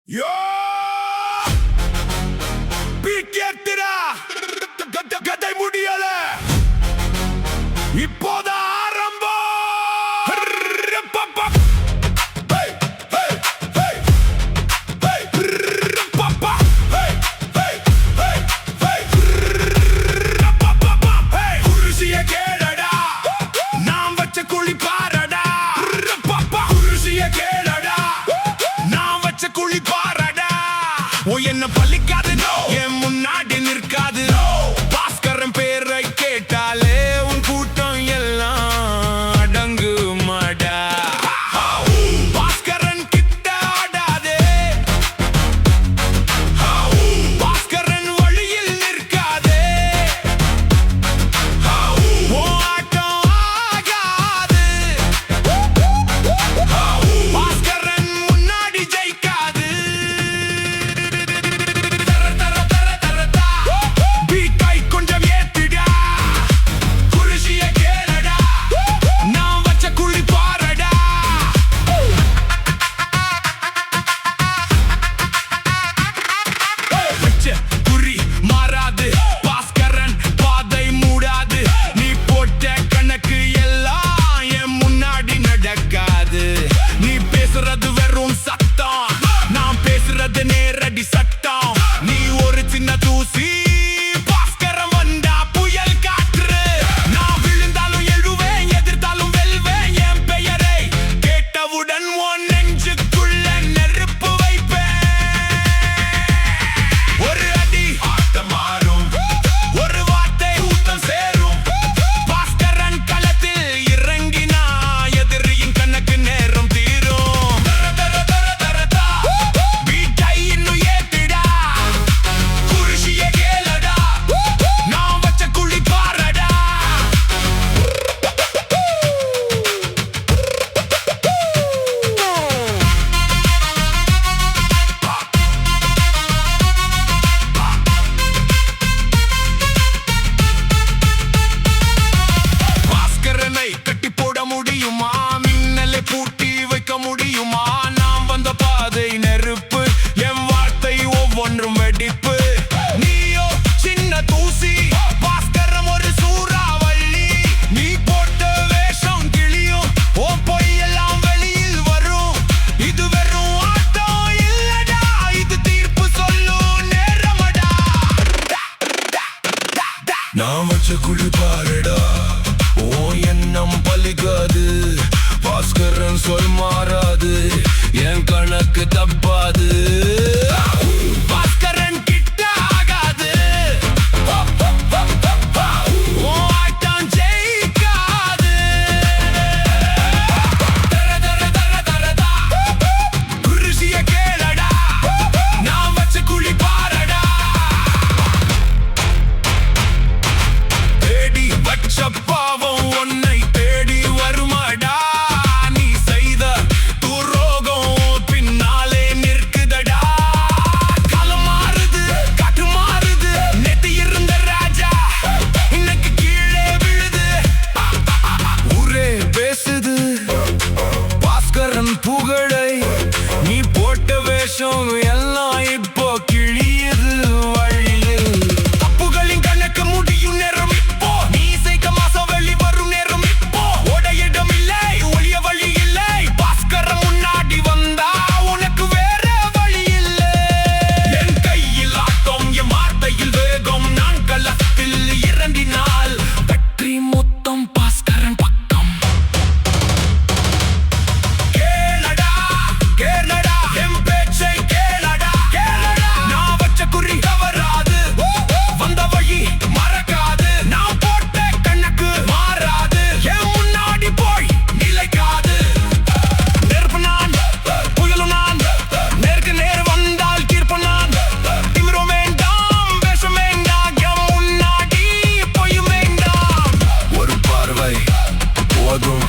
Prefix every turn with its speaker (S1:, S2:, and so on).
S1: யோ பீக்கேத்திரா கதை முடியல இப்போது ஆரம்பம். குருசிய கேளடா நாம் வச்ச குழி பாரடா. குருசிய கேளடா நாம் வச்ச குழி பாரடா. ஓ என்ன பலிக்காது என் முன்னாடி நிற்காது. பாஸ்கரன் பேரை கேட்டாலே உன் கூட்டம் எல்லாம் அடங்குமாடா. பாஸ்கரன் கிட்ட ஆடாதே, பாஸ்கரன் வழியில் நிற்காதே. ஓ ஆட்டம் ஆகாது, பாஸ்கரன் முன்னாடி ஜெயிக்காது. பீட்டை கொஞ்சம் ஏத்துடா, குருசிய கேளடா நான் வச்ச குழி பாரடா. வச்ச குறி மாறாது, பாஸ்கரன் பாதை மூடாது. நீ போட்ட கணக்கு எல்லாம் என் முன்னாடி நடக்காது. நீ பேசுறது வெறும் சத்தம், நான் பேசுறது நேரடி சட்டம். நீ ஒரு சின்ன தூசி, பாஸ்கரன் வந்தா புயல் காற்று. நான் விழுந்தாலும் எழுவேன், எதிர்த்தாலும் வெல்வேன். என் பெயரை கேட்டவுடன் உன் நெஞ்சுக்குள்ள நெருப்பு வைப்பேன். ஒரு அடி ஆட்டம் மாறும், ஒரு வார்த்தை ஊட்டம் சேரும். பாஸ்கரன் களத்தில் இறங்கினா எதிரியின் கணக்கு நேரம் தீரும். பீட்டை இன்னும் ஏத்துடா, குருசிய கேளடா நான் வச்ச குழி பாரடா. பாஸ்கரனை கட்டி போட முடியுமா? மின்னலை பூட்டி வைக்க முடியுமா? நாம் வந்த பாதை நெருப்பு, என் வார்த்தை ஒவ்வொன்றும் வெடிப்பு. நீயோ சின்ன தூசி, பாஸ்கரன் ஒரு சூறாவளி. நீ போட்ட வேஷம் கிளியும், ஓ பொய்யெல்லாம் வெளியில் வரும். இது வெறும் ஆட்டம் இல்லடா, இது தீர்ப்பு சொல்லும் நேரமடா. நான் வச்ச குழி பாருடா, ஓ எண்ணம் பலிக்காது. பாஸ்கரன் சொல் மாறாது, என் கணக்கு தப்பாது. பாஸ்கரன் கிட்ட ஆகாது, ஓ ஆட்டம் ஜெயிக்காது. குருசிய கேளடா நான் வச்ச குழி பாரடா. தேடி வச்ச பாவம் உன்னை தேடி வருமாடா. நீ செய்த துரோகம் பின்னாலே நிற்குதடா. காலம் மாறுது, காற்று மாறுது, நேத்து இருந்த ராஜா இன்னைக்கு கீழே விழுது. ஊரே பேசுது பாஸ்கரன் புகழை, நீ போட்ட வேஷம் எல்லாம் இப்போ கிழியுது வழியில். தப்புகளின் கணக்கு முடியும் நேரம் இப்போ, நீ செய்க மாசம் வெளி வரும் நேரம் இப்போ. ஓட இடம் இல்லை, ஒளிய வழி இல்லை, பாஸ்கரன் முன்னாடி வந்தா உனக்கு வேற வழி இல்லை. என் கையில் ஆட்டம், என் வார்த்தையில் வேகம். நான் களத்தில் இறங்கினால் வெற்றி மொத்தம் பாஸ்கரன் பக்கம். கேளடா கேளடா என் பேச்சை கேளடா கேளடா. நான் வச்ச குறி தவறாது, வந்த வழி மறக்காது. நான் போட்ட கணக்கு மாறாது, என் முன்னாடி போய் நிலைக்காது. நெருப்பு நான், புயலும் நான், நேருக்கு நேர் வந்தால் தீர்ப்பு நான். திமிரும் வேண்டாம், வேஷம் வேண்டாம், என் முன்னாடி பொய்யும் வேண்டாம். ஒரு பார்வை போதும்